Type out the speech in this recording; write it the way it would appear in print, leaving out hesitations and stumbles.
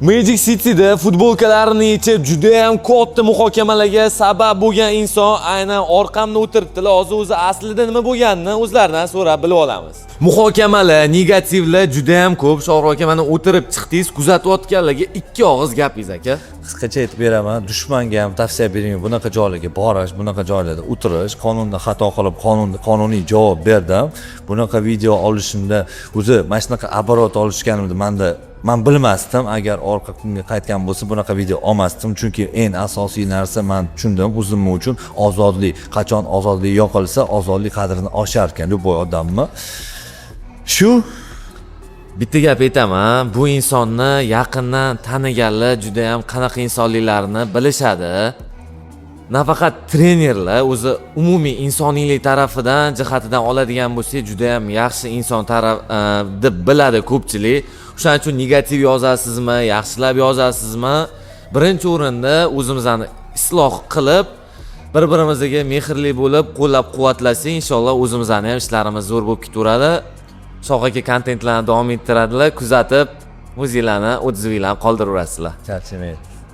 Magic City'da futbolkalarini yechib juda ham katta muhokamalarga sabab bo'lgan inson aynan orqamda o'tiribdilar. Hozir o'zi aslida nima bo'lganini o'zlaridan so'rab bilib olamiz. Muhokamalar, negativlar juda ham ko'p. Shohruh aka, mana o'tirib chiqdingiz, kuzatayotganlarga ikki og'iz gapingiz aka. Qisqacha aytib beraman, dushmanga ham tavsiya bering, bunaqa joylarga borish, bunaqa joylarda o'tirish, qonunda xato qilib qonuniy javob berdim. Bunaqa video olishimda o'zi mana shunaqa oborot olishganimda men bilmasdim. Agar orqaga qaytgan bo'lsa bunaqa video olmasdim, chunki eng asosiy narsa men tushundim, o'zim uchun ozodlik. Qachon ozodlik yo'qolsa, ozodlik qadrini oshar ekan bu odamni. Shu bitta gap aytaman, bu insonni yaqindan taniganlar juda ham qanaqa insonliklarini bilishadi. Nafaqat trenerlar, o'zi umumiy insoniylik tarafidan jihatidan oladigan bo'lsak, juda ham yaxshi inson taraf deb biladi ko'pchilik. O'shaning uchun negativ yozasizmi, yaxshilab yozasizmi? Birinchi o'rinda o'zimizni isloh qilib, bir-birimizga mehrli bo'lib, qo'llab-quvvatlasak, inshaalloh o'zimizning ham ishlarimiz zo'r bo'lib ketaveradi. Shoh aka kontentlarni davom ettiradilar, kuzatib, o'zingizlarni otizinglarni qoldiraverasizlar. charchamaydi.